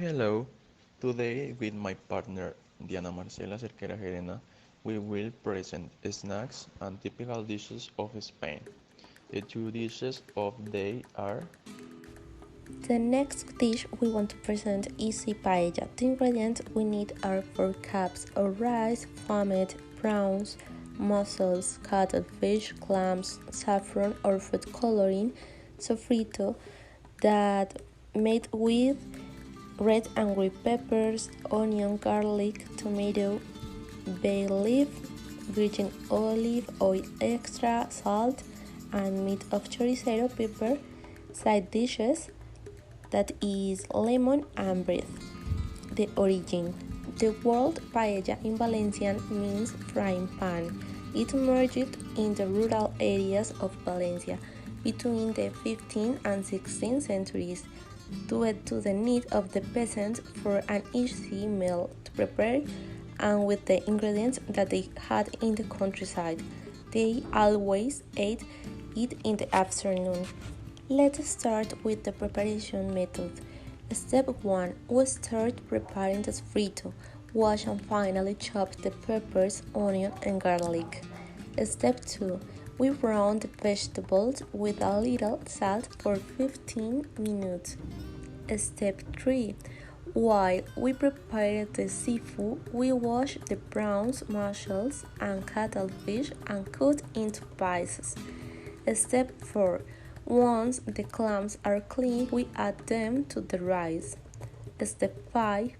Hello, today with my partner Diana Marcela Cerquera Gerena, we will present snacks and typical dishes of Spain. The two dishes of the day are The next dish we want to present is the paella. The ingredients we need are 4 cups of rice, fumet, prawns, mussels, cuttlefish, clams, saffron or food coloring, sofrito that made with red and green peppers, onion, garlic, tomato, bay leaf, virgin olive oil extra, salt, and meat of chorizo pepper. Side dishes that is lemon and bread. The origin. The word paella in Valencian means frying pan. It emerged in the rural areas of Valencia between the 15th and 16th centuries due to the need of the peasants for an easy meal to prepare and with the ingredients that they had in the countryside. They always ate it in the afternoon. Let's start with the preparation method. Step 1. We start preparing the sofrito. Wash and finally chop the peppers, onion and garlic. Step 2. We brown the vegetables with a little salt for 15 minutes. Step 3. While we prepare the seafood, we wash the prawns, mussels, and cuttlefish and cut into pieces. Step 4. Once the clams are clean, we add them to the rice. Step 5.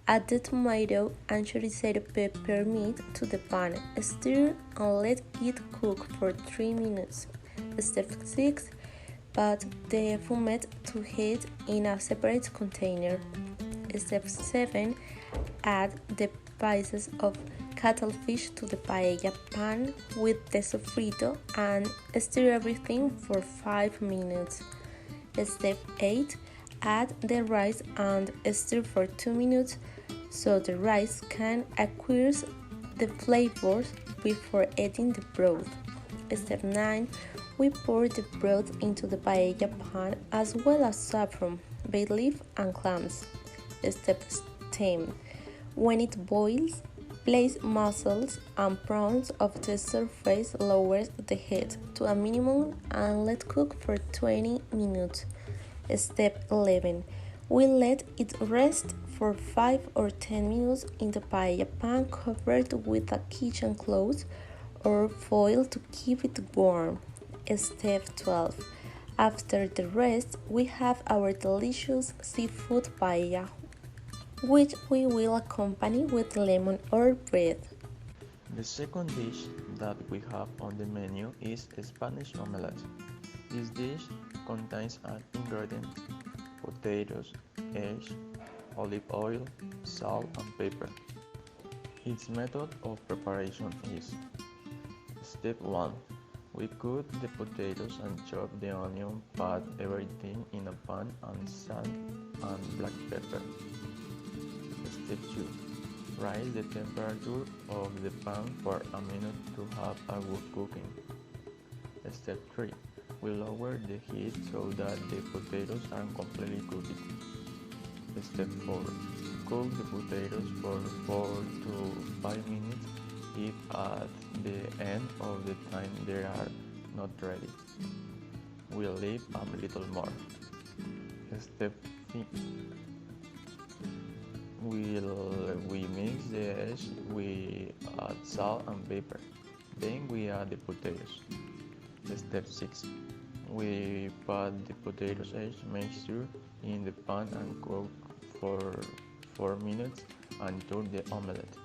Add the tomato and chorizo pepper meat to the pan. Stir and let it cook for 3 minutes. Step 6. Put the fumet to heat in a separate container. Step 7. Add the pieces of cuttlefish to the paella pan with the sofrito and stir everything for 5 minutes. Step 8. Add the rice and stir for 2 minutes so the rice can acquire the flavors before adding the broth. Step 9. We pour the broth into the paella pan as well as saffron, bay leaf and clams. Step 10. When it boils, place mussels and prawns off the surface, lower the heat to a minimum and let cook for 20 minutes. Step 11. We let it rest for 5 or 10 minutes in the paella pan covered with a kitchen cloth or foil to keep it warm. Step 12. After the rest, we have our delicious seafood paella, which we will accompany with lemon or bread. the second dish that we have on the menu is Spanish omelette. This dish contains an ingredient potatoes, eggs, olive oil, salt and pepper. Its method of preparation is Step 1. We cut the potatoes and chop the onion, put everything in a pan and salt and black pepper. Step 2. Raise the temperature of the pan for a minute to have a good cooking. Step 3. We lower the heat so that the potatoes are completely cooked. Step 4. Cook the potatoes for 4 to 5 minutes if at the end of the time they are not ready. We'll leave a little more. Step 5. We mix the eggs, we add salt and pepper. Then we add the potatoes. Step 6. We put the potatoes eggs mixture in the pan and cook for 4 minutes and turn the omelette,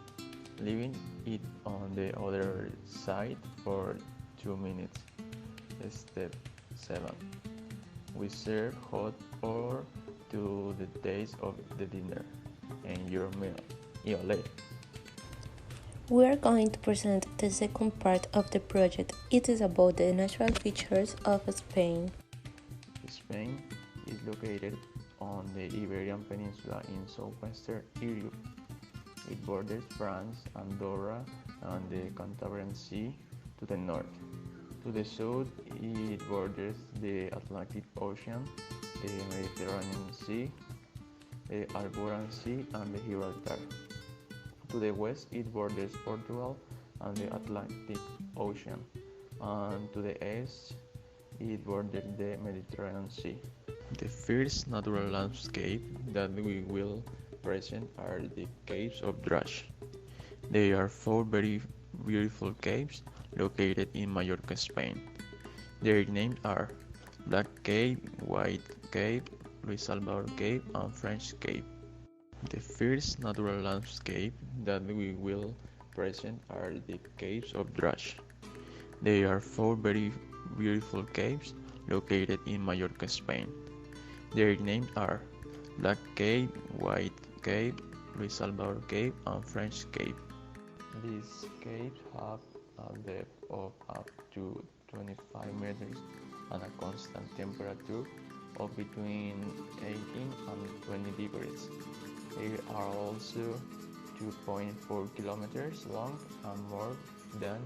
leaving it on the other side for 2 minutes. Step 7. We serve hot or to the taste of the dinner and your meal. Ole. We are going to present the second part of the project. It is about the natural features of Spain. Spain is located on the Iberian Peninsula in southwestern Europe. It borders France, Andorra, and the Cantabrian Sea to the north. To the south, it borders the Atlantic Ocean, the Mediterranean Sea, the Alboran Sea and the Gibraltar. To the west it borders Portugal and the Atlantic Ocean, and to the east it borders the Mediterranean Sea. The first natural landscape that we will present are the Caves of Drash. They are four very beautiful caves located in Mallorca, Spain. Their names are Black Cave, White Cave, Luis Salvador Cave, and French Cave. The first natural landscape that we will present are the Caves of Drash. They are four very beautiful caves located in Mallorca, Spain. Their names are Black Cave, White Cave, Luis Salvador Cave, and French Cave. These caves have a depth of up to 25 meters and a constant temperature of between 18 and 20 degrees. They are also 2.4 kilometers long and more than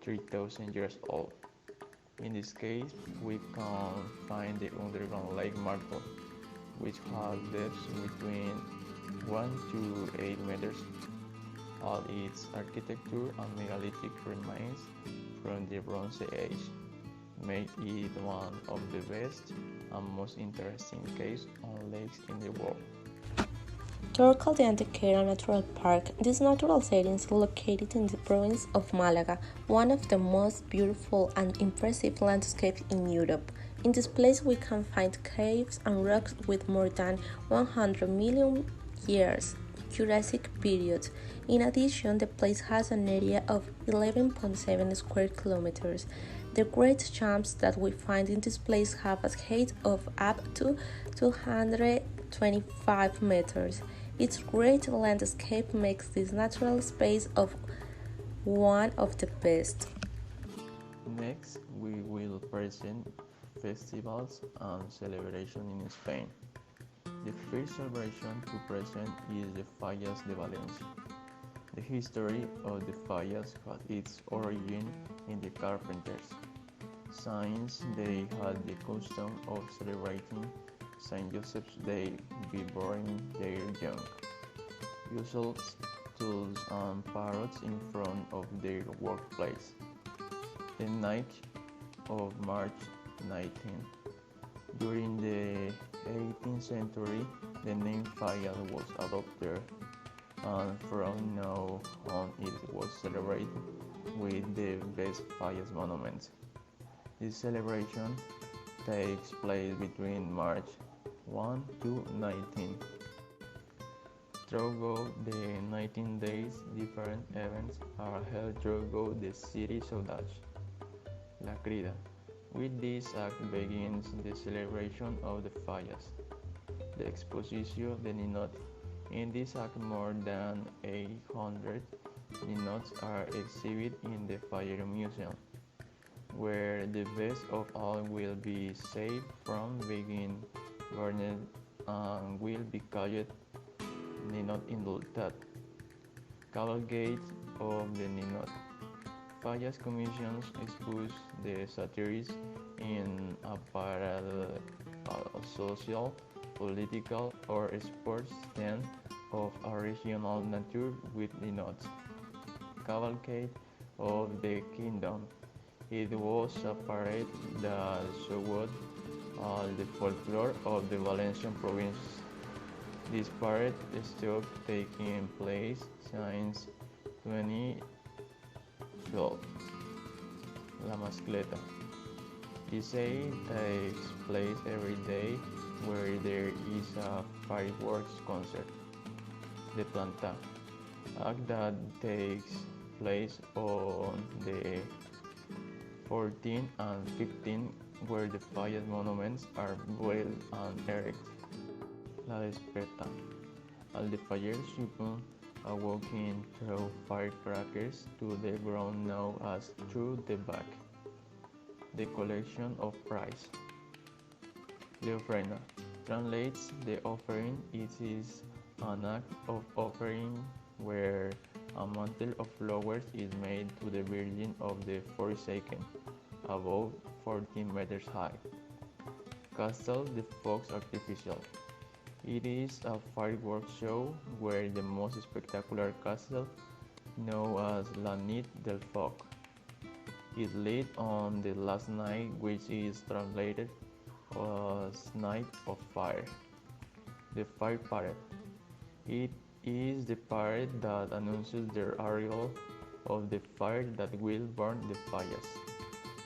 3,000 years old. In this case, we can find the underground Lake Marco, which has depths between 1 to 8 meters. All its architecture and megalithic remains from the Bronze Age make it one of the best and most interesting caves and lakes in the world. Torcal de Antequera Natural Park. This natural setting is located in the province of Malaga, one of the most beautiful and impressive landscapes in Europe. In this place we can find caves and rocks with more than 100 million years Jurassic period. In addition, the place has an area of 11.7 square kilometers. The great jumps that we find in this place have a height of up to 225 meters. Its great landscape makes this natural space of one of the best. Next, we will present festivals and celebrations in Spain. The first celebration to present is the Fallas de Valencia. The history of the Fallas had its origin in the carpenters, since they had the custom of celebrating Saint Joseph's Day before their young. Usual tools and parrots in front of their workplace. The night of March 19. During the 18th century, the name Falla was adopted, and from now on it was celebrated with the best Fallas monuments. This celebration takes place between March 1 to 19. Throughout the 19 days, different events are held throughout the city of Dutch. La Crida. With this act begins the celebration of the Fallas, the Exposició de Ninot. In this act, more than 800 ninots are exhibited in the Fire Museum, where the best of all will be saved from being burned and will be called Ninot Indultat. Cavalcade of the Ninot. Fallas commissions expose the satires in a parallel social, political, or sports stand of a regional nature with Ninots. Cavalcade of the Kingdom. It was a parade that showed the folklore of the Valencian province. This parade stopped taking place since 2012. La Mascleta. This aid takes place every day where there is a fireworks concert. The Planta. Act that takes place on the 14th and 15th where the Fallas monuments are built and erected. La Desperta. Al the fire supply a walking through firecrackers to the ground known as through the back. The collection of prize. The ofrenda translates the offering. It is an act of offering where a mantle of flowers is made to the Virgin of the Forsaken, about 14 meters high. Castle the Fox Artificial. It is a fireworks show where the most spectacular castle, known as La Nit del Foc, is lit on the last night, which is translated as Night of Fire. The Fire Parade. It is the parade that announces the arrival of the fire that will burn the fallas.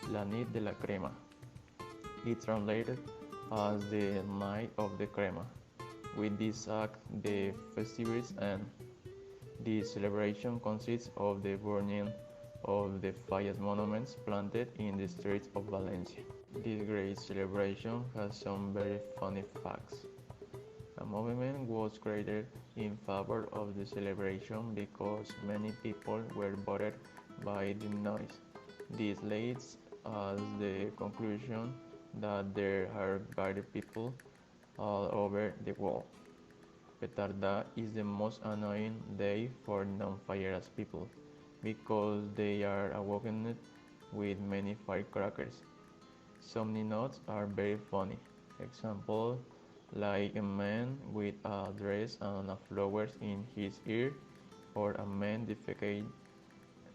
La Nit de la Crema. It translated as the Night of the Crema. With this act, the festivities end. This celebration consists of the burning of the fallas monuments planted in the streets of Valencia. This great celebration has some very funny facts. A movement was created in favor of the celebration because many people were bothered by the noise. This leads us to the conclusion that there are bad people all over the world. Petarda is the most annoying day for non-firearms people because they are awakened with many firecrackers. Some notes are very funny. Example, like a man with a dress and a flowers in his ear, or a man defecate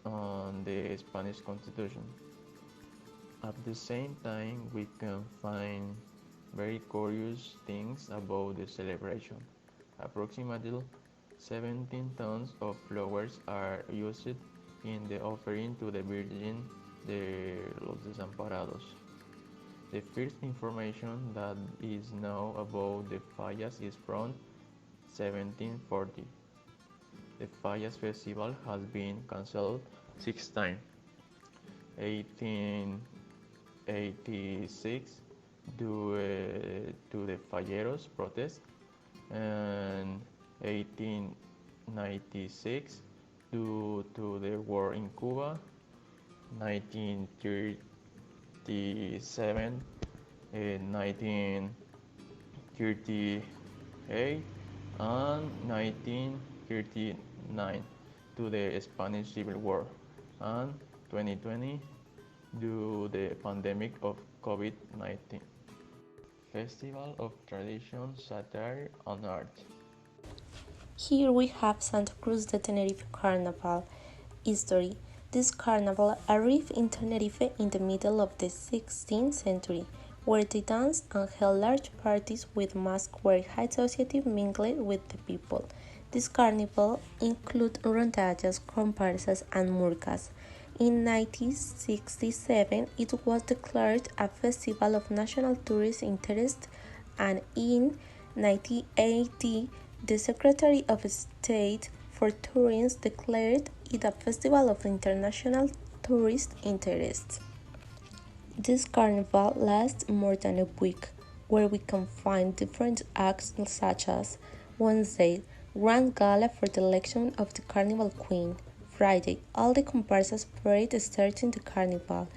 on the Spanish Constitution. At the same time, we can find very curious things about the celebration. Approximately 17 tons of flowers are used in the offering to the Virgin de los Desamparados. The first information that is known about the Fallas is from 1740. The Fallas festival has been cancelled 6 times. 1886 due to the Falleros protest, and 1896 due to the war in Cuba, 1937, 1938, and 1939 to the Spanish Civil War, and 2020 due to the pandemic of COVID-19. Festival of Tradition, Satire and Art. Here we have Santa Cruz de Tenerife Carnival. History. This carnival arrived in Tenerife in the middle of the 16th century, where they danced and held large parties with masks where high society mingled with the people. This carnival included rondallas, comparsas, and murgas. In 1967, it was declared a festival of national tourist interest, and in 1980, the Secretary of State for Tourism declared it a festival of international tourist interest. This carnival lasts more than a week, where we can find different acts such as Wednesday, Grand Gala for the election of the Carnival Queen. Friday, all the comparsas parade starting the carnival.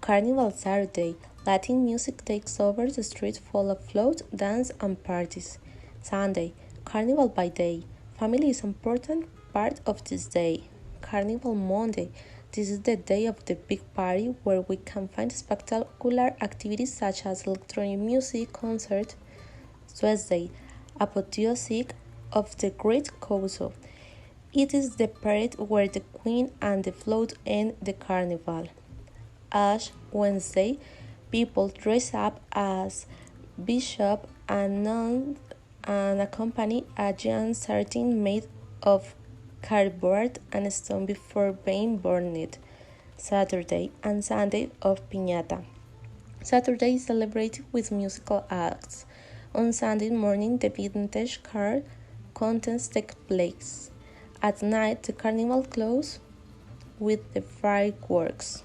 Carnival Saturday, Latin music takes over the streets full of float, dance and parties. Sunday, Carnival by day. Family is an important part of this day. Carnival Monday, this is the day of the big party where we can find spectacular activities such as electronic music, concert. Tuesday, Apotheosis of the Great Council. It is the parade where the queen and the float end the carnival. Ash Wednesday, people dress up as bishop and nuns and accompany a giant sardine made of cardboard and stone before being burned. Saturday and Sunday of Piñata. Saturday is celebrated with musical acts. On Sunday morning, the vintage car contest takes place. At night, the carnival closes with the fireworks.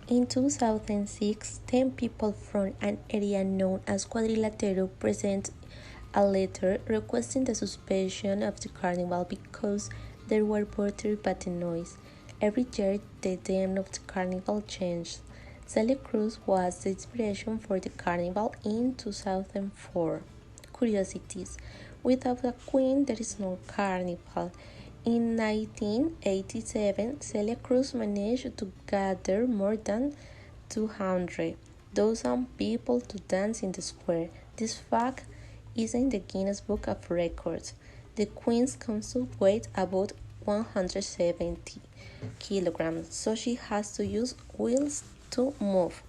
In 2006, 10 people from an area known as Cuadrilatero presented a letter requesting the suspension of the carnival because they were bothered by the noise. Every year, the theme of the carnival changed. Celia Cruz was the inspiration for the carnival in 2004. Curiosities. Without a queen, there is no carnival. In 1987, Celia Cruz managed to gather more than 200,000 people to dance in the square. This fact is in the Guinness Book of Records. The queen's consort weighs about 170 kilograms, so she has to use wheels to move.